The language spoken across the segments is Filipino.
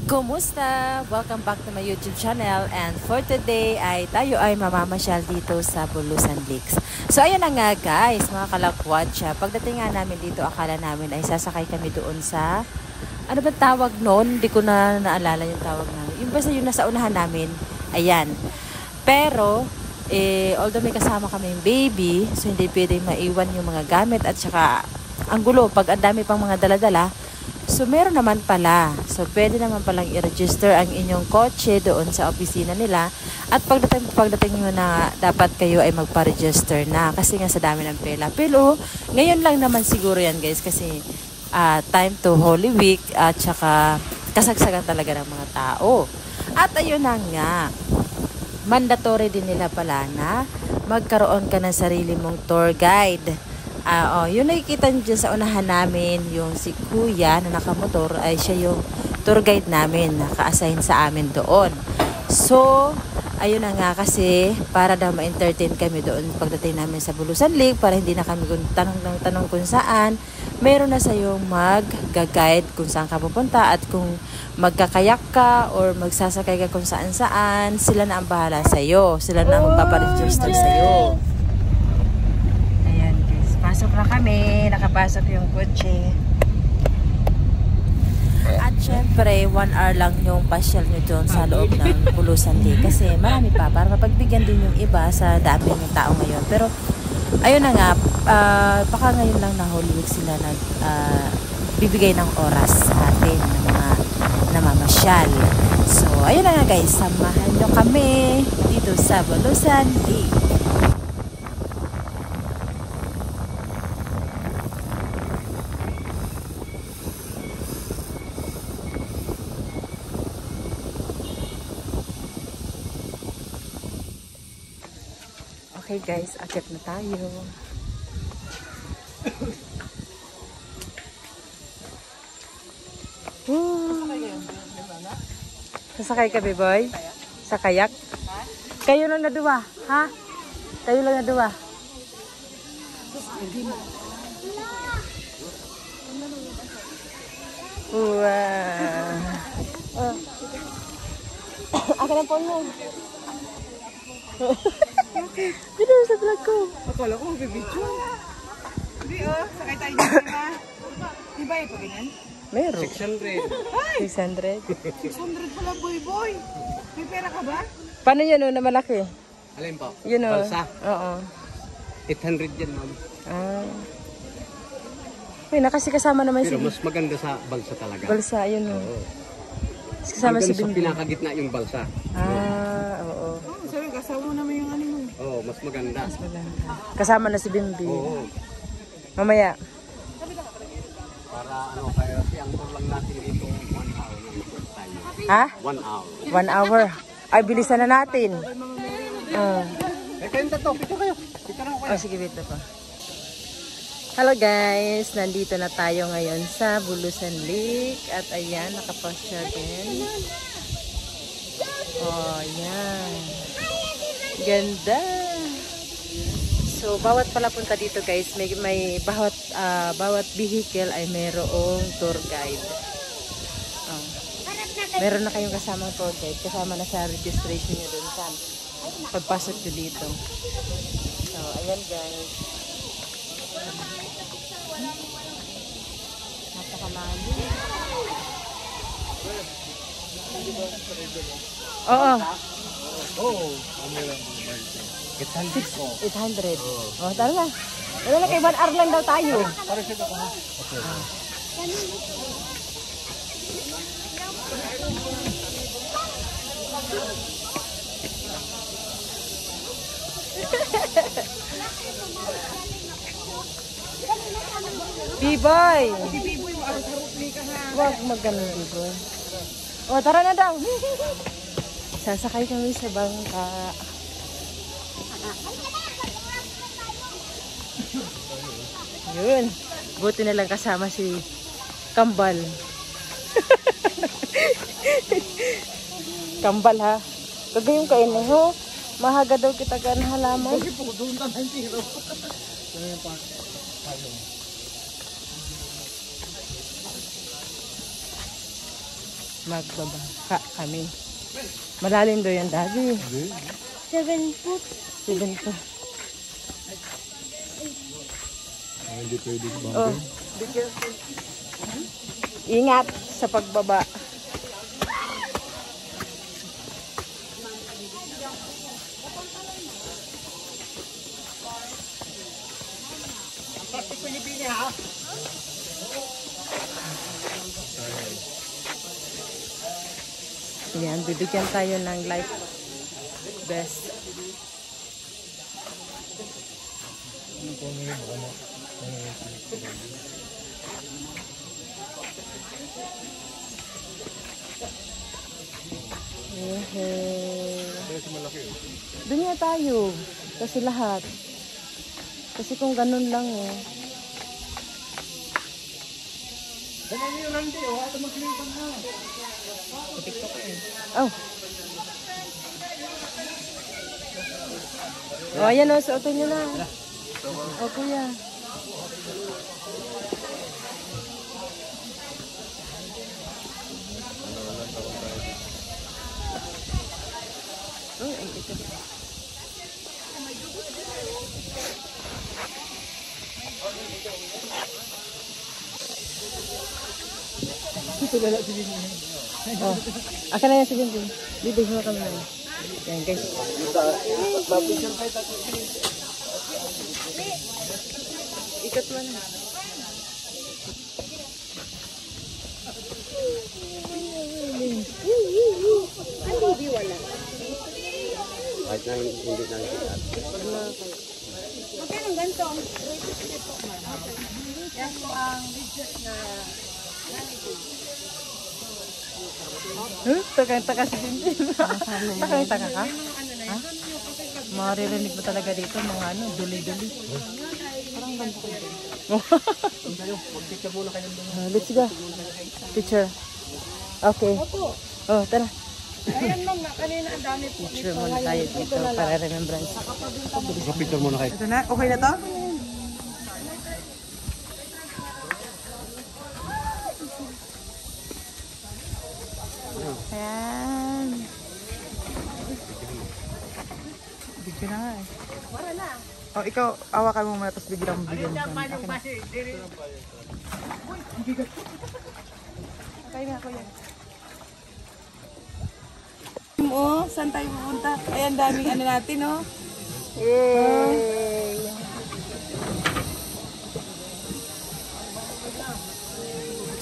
Kumusta? Welcome back to my YouTube channel, and for today ay tayo ay mamamasyal dito sa Bulusan Lakes. So ayun na nga guys, mga kalakwatsa, pagdating nga namin dito akala namin ay sasakay kami doon sa ano ba tawag noon? Hindi ko na naalala yung tawag namin. Yung basta yung nasa unahan namin, ayan. Pero although may kasama kami yung baby, so hindi pwedeng maiwan yung mga gamit at saka ang gulo pag ang dami pang mga dala-dala. So, meron naman pala. So, pwede naman palang i-register ang inyong kotse doon sa opisina nila. At pagdating nyo na dapat kayo ay magpa-register na. Kasi nga sa dami ng pela. Pero, ngayon lang naman siguro yan guys. Kasi, time to Holy Week. At saka, kasagsagan talaga ng mga tao. At ayun na nga. Mandatory din nila pala na magkaroon ka ng sarili mong tour guide. Yung nakikita nyo dyan sa unahan namin, yung si Kuya na nakamotor, ay siya yung tour guide namin, naka-assign sa amin doon. So, ayun na nga kasi, para daw ma-entertain kami doon pagdating namin sa Bulusan Lake, para hindi na kami tanong kung saan, meron na sa'yong mag-guide kung saan ka pupunta at kung magkakayak ka or magsasakay ka kung saan-saan, sila na ang bahala sa'yo. Sila na ang magpaparegister sa'yo. Pasok na kami, nakapasok yung kotse. At syempre, 1 hour lang yung pasyal nyo doon sa loob ng Bulusan Lake. Kasi marami pa, para mapagbigyan din yung iba sa dami ng tao ngayon. Pero, ayun na nga, baka ngayon lang na Holy Week sila bibigay ng oras sa atin ng mga namamasyal. So, ayun na nga guys, samahan nyo kami dito sa Bulusan Lake. Okay guys, akit na tayo. Sasakay ka, boy? Sa kayak? Kayo lang na dua, ha? Kayo lang na dua. Wow. Akin ang phone mo. Dito sa vlog ko. Akala ko magbibidyo. Hindi sakay tayo dito ba? Di ba ito ganyan? Meron. 600. 600. 600 pala boy. May pera ka ba? Paano yun na malaki? Alin po? Yun o. Balsa? Oo. 800 yan ma'am. Uy, kasi kasama naman pero mas maganda sa balsa talaga. Balsa, yun o. Oo. Kasama si Bimbi. Sa pinakagitna yung balsa. Oo. Sabi, kasama naman yung ano mo. Oo, mas maganda. Mas maganda. Kasama na si Bimbi. Oo. Mamaya. Para ano, kaya ang tour lang natin dito 1 hour. Ha? 1 hour. 1 hour. Ay, bilisan na natin. Kayong tato, pito kayo. Pito na ako kayo. Sige, wait na pa. Hello guys, nandito na tayo ngayon sa Bulusan Lake. At ayan, nakapasya din. Oh, yan. Ganda. So, bawat pala punta dito guys, may bawat vehicle ay mayroong tour guide. Meron na kayong kasamang tour guide. Kasama na sa registration nyo dun sa pagpasok nyo dito. So, ayan guys. Napakalalim. Oo. Oo. 800. Oh, tara na. Tara na, kay 1 hour lang daw tayo. Para siya ako ha. Okay. B-boy! Huwag magganong B-boy. O, tara na daw. Sasakay kami sa bangka. Yun. Buti na lang kasama si Kambal. Kambal ha. Kagayong kainin ho. Mahaga daw kita ka ng halaman. magbabaka kami. Malalim daw yan, Daddy. 7 foot. 7 foot. Hindi pwede Oh, be careful. Ingat sa pagbaba. Yan, bibigyan tayo ng life vest. Doon nga tayo. Kasi lahat. Kasi kung ganun lang eh. Oh. Oh, ayan o. Suotin nyo na. Oh, kuya. Oh, ito. Oh, akan na yan si Bintin. Dito, sama kami na. Yan, guys. Ikat mo na. Kahit na hindi na Magkano ganito? Yan po ang widget na Taka si Bintin. Taka ka? Ha? Maririnig mo talaga dito mga ano, duli-duli. Parang ganito ko. Let's go. Picture. Okay. Oh, tara. ayan ma'am, kanina ang dami po. Picture muna tayo dito para remembrance. picture muna kayo. Ito na, okay na to? Ayan. Bigyan na nga eh. Oh, ikaw, awakan mo muna, tapos bigyan mo siya. Okay na ako yan. Oh, saan tayo pupunta? Ayan, daming ano natin, oh. Yay!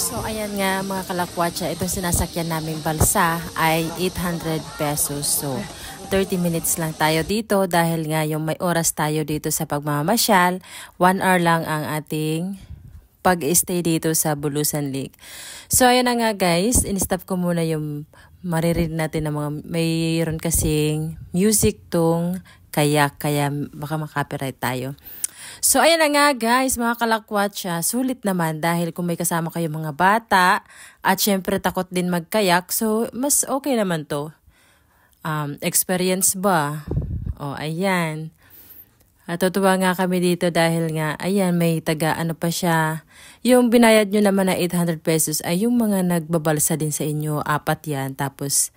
So, ayan nga mga kalakwatsa, itong sinasakyan naming balsa ay 800 pesos. So, 30 minutes lang tayo dito dahil nga yung may oras tayo dito sa pagmamasyal. 1 hour lang ang ating pag-stay dito sa Bulusan Lake. So, ayan na nga guys, in-stop ko muna yung maririnig natin na mga mayroon kasing music tong kayak, kaya baka makapiright tayo. So, ayan na nga guys, mga kalakwatsa, sulit naman dahil kung may kasama kayo mga bata at syempre takot din magkayak, so mas okay naman to. Experience ba? O, ayan. At tutuwa nga kami dito dahil nga, ayan, may taga, ano pa siya. Yung binayad nyo naman na 800 pesos ay yung mga nagbabalsa din sa inyo. 4 yan. Tapos,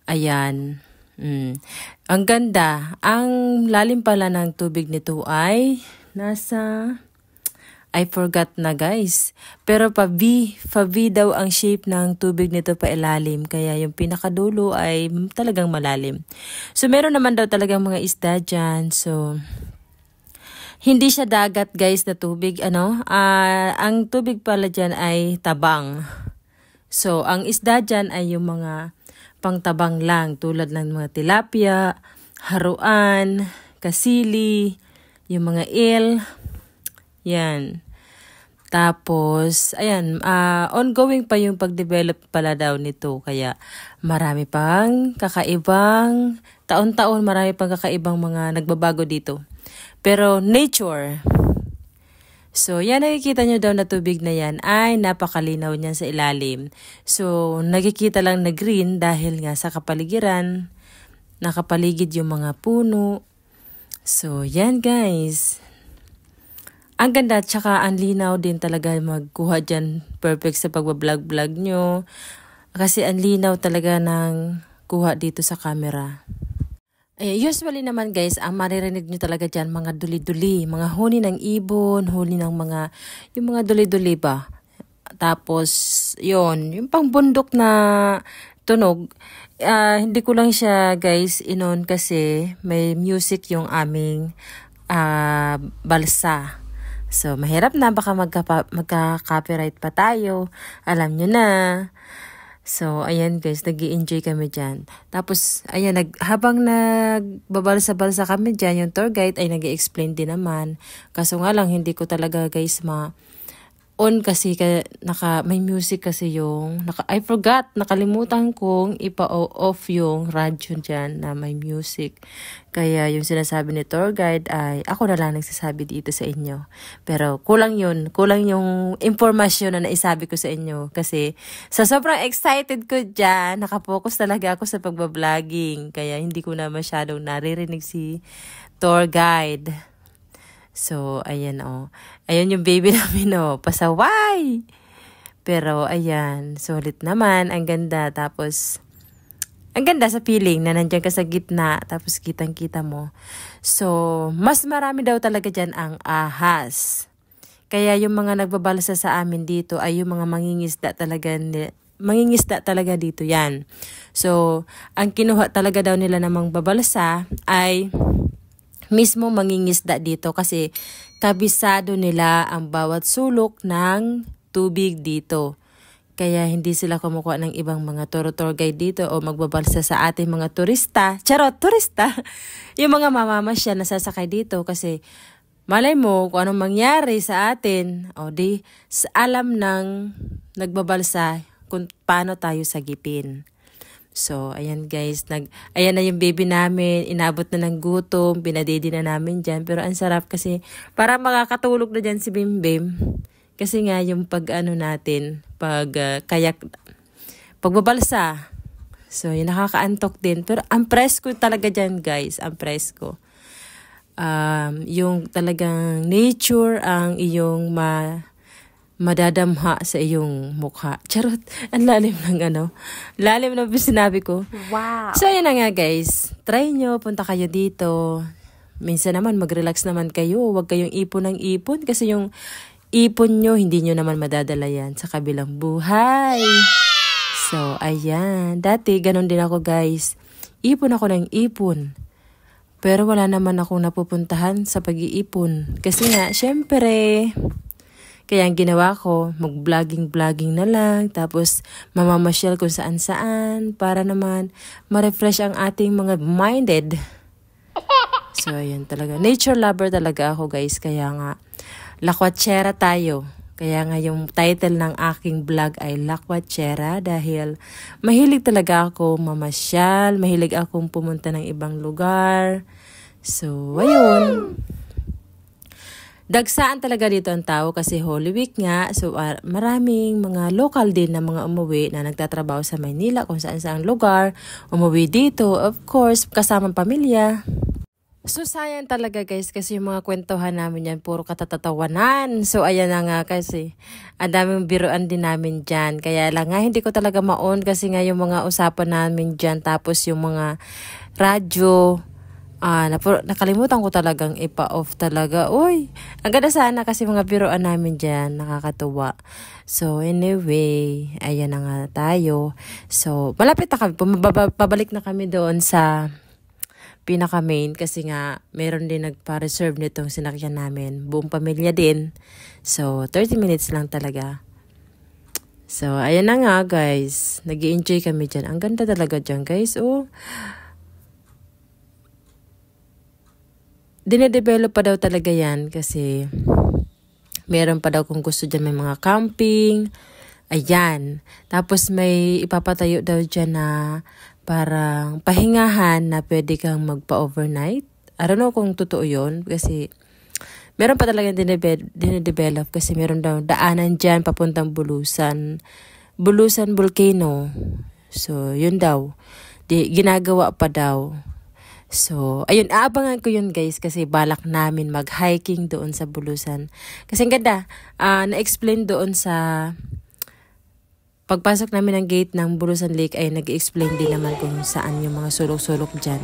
ayan. Ang ganda. Ang lalim pala ng tubig nito ay nasa, I forgot na guys. Pero pa V daw ang shape ng tubig nito pa ilalim. Kaya yung pinakadulo ay talagang malalim. So, meron naman daw talagang mga isda dyan. So, hindi siya dagat guys na tubig, ang tubig pala dyan ay tabang. So, ang isda dyan ay yung mga pangtabang lang tulad ng mga tilapia, haruan, kasili, yung mga eel, yan. Tapos, ayan, ongoing pa yung pag-develop pala daw nito. Kaya marami pang kakaibang, taon-taon marami pang kakaibang mga nagbabago dito. Pero nature. So, yan nakikita nyo daw na tubig na yan ay napakalinaw niyan sa ilalim. So, nakikita lang na green dahil nga sa kapaligiran, nakapaligid yung mga puno. So, yan guys. Ang ganda at saka ang linaw din talaga magkuha dyan. Perfect sa pagbablog-vlog nyo. Kasi ang linaw talaga ng kuha dito sa camera. Usually naman guys, ang maririnig nyo talaga dyan, mga duli-duli, mga huni ng ibon, huni ng yung mga duli-duli ba. Tapos, yung pangbundok na tunog, hindi ko lang siya guys inon kasi may music yung aming balsa. So, mahirap na, baka magka-copyright pa tayo. Alam nyo na. So, ayan guys, nag-i-enjoy kami dyan. Tapos, ayan, habang nagbabalsa-balsa kami dyan, yung tour guide ay nag-i-explain din naman. Kaso nga lang, hindi ko talaga guys on kasi may music kasi I forgot, nakalimutan kong ipa-off yung radyo dyan na may music. Kaya yung sinasabi ni tour guide ay ako na lang nagsasabi dito sa inyo. Pero kulang yung impormasyon na naisabi ko sa inyo kasi sa sobrang excited ko dyan, nakapokus talaga ako sa pagbabloging. Kaya hindi ko na masyadong naririnig si tour guide. So, ayan Ayan yung baby namin pasaway! Pero, ayan, solid naman, ang ganda. Tapos, ang ganda sa feeling na nandiyan ka sa gitna, tapos kitang-kita mo. So, mas marami daw talaga dyan ang ahas. Kaya yung mga nagbabalsa sa amin dito ay yung mga mangingisda talaga dito yan. So, ang kinuha talaga daw nila namang babalsa ay mismo mangingisda dito kasi kabisado nila ang bawat sulok ng tubig dito. Kaya hindi sila kumukuha ng ibang mga tour guide dito o magbabalsa sa ating mga turista. Charot, turista! Yung mga mamamasyal na sasakay dito kasi malay mo kung anong mangyari sa atin. O di, alam ng nagbabalsa kung paano tayo sagipin. So, ayan guys, ayan na yung baby namin, inabot na ng gutom, pinadidi na namin dyan. Pero ang sarap kasi, para makakatulog na dyan si Bimbim. Kasi nga yung pagbabalsa. So, yung nakakaantok din. Pero ang presko talaga dyan guys, ang presko. Yung talagang nature ang iyong madadamha sa iyong mukha. Charot, ang lalim ng lalim na sinabi ko. Wow! So, ayan na nga guys. Try nyo, punta kayo dito. Minsan naman, mag-relax naman kayo. Huwag kayong ipon ng ipon kasi yung ipon nyo, hindi nyo naman madadala yan sa kabilang buhay. So, ayan. Dati, ganun din ako guys. Ipon ako ng ipon. Pero wala naman akong napupuntahan sa pag-iipon. Kasi nga, syempre, kaya ang ginawa ko, mag-vlogging na lang, tapos mamamasyal kung saan-saan, para naman ma-refresh ang ating mga minded. So, ayan talaga. Nature lover talaga ako guys, kaya nga, lakwatsera tayo. Kaya nga yung title ng aking vlog ay Lakwatsera dahil mahilig talaga ako mamasyal, mahilig akong pumunta ng ibang lugar. So, ayun. Dagsaan talaga dito ang tao kasi Holy Week nga. So, maraming mga local din na mga umuwi na nagtatrabaho sa Maynila kung saan-saan lugar. Umuwi dito, of course, kasamang pamilya. So, sayang talaga guys kasi yung mga kwentuhan namin yan, puro katatatawanan. So, ayan na nga kasi, ang daming biruan din namin dyan. Kaya lang nga, hindi ko talaga ma-on kasi nga yung mga usapan namin dyan. Tapos yung mga radyo, nakalimutan ko talagang ipa-off talaga. Uy, ang ganda sana kasi mga biruan namin dyan, nakakatuwa. So, anyway, ayan na nga tayo. So, malapit na kami, pabalik na kami doon sa pinaka-main kasi nga meron din nagpa-reserve nitong sinakyan namin. Buong pamilya din. So, 30 minutes lang talaga. So, ayan na nga guys. Nag-i-enjoy kami dyan. Ang ganda talaga dyan guys. Oh, dinedevelop pa daw talaga yan kasi meron pa daw kung gusto dyan may mga camping. Ayan. Tapos may ipapatayo daw dyan na parang pahingahan na pwede kang magpa-overnight. I don't know kung totoo yun kasi meron pa talaga dinedevelop kasi meron daw daanan dyan papuntang Bulusan Volcano. So, yun daw. Ginagawa pa daw. So, ayun, aabangan ko yun guys kasi balak namin mag-hiking doon sa Bulusan. Kasi ang ganda, na-explain doon sa Pagpasok namin ng gate ng Bulusan Lake ay nag-explain din naman kung saan yung mga sulok-sulok dyan.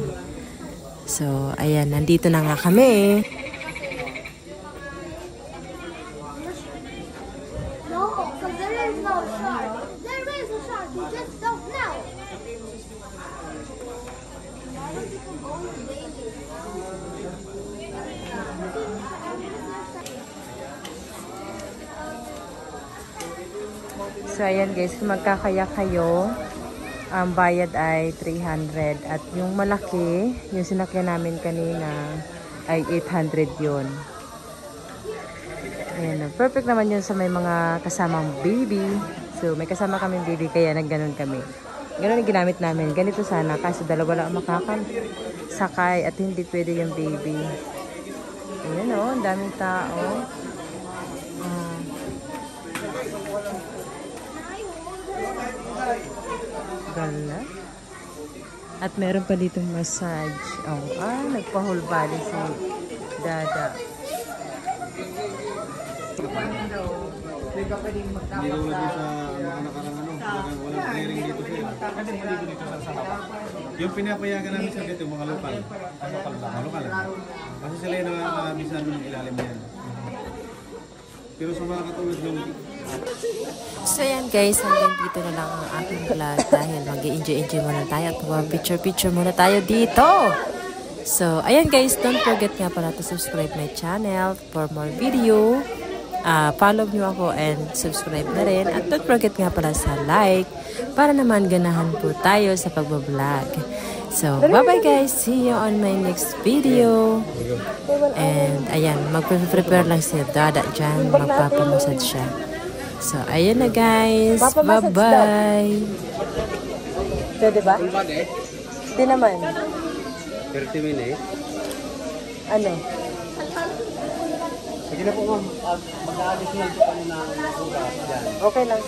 So, ayan, nandito na nga kami. No, because there is no shark. There is a shark, you just don't know. So, ayan guys, kung magkakaya kayo, ang bayad ay 300. At yung malaki, yung sinakyan namin kanina, ay 800 yun. Ayan, perfect naman yun sa may mga kasamang baby. So, may kasama kaming baby, kaya nagganon kami. Ganon yung ginamit namin. Ganito sana, kasi dalawa lang makakasakay at hindi pwede yung baby. Ayan o, ang daming tao. Gala. At meron pa ditong massage. Oh, nagpa-whole body si Dada. Hindi ko lagi sa nakarang walang clearing dito siya. Kasi maligo dito sa haba. Yung pinapayagan namin sa dito, mga lokal. Mga lokal lang. Kasi sila yung nakakabisa ng ilalim yan. Pero sa mga katulad ng... So yan guys, hanggang dito na lang ang aking vlog dahil mag-enjoy muna tayo at picture muna tayo dito. So ayan guys, don't forget nga pala to subscribe my channel for more video. Follow nyo ako and subscribe na rin. At don't forget nga pala sa like para naman ganahan po tayo sa pagbablog. So bye bye guys, see you on my next video. And ayan, mag-prepare lang si Dada dyan, magpapamasad siya. So, ayun na guys. Bye-bye. So, diba? Di naman. 30 minutes. Ano? Sige na po ma'am. Mag-aalis na ito kanina ng oras. Okay lang.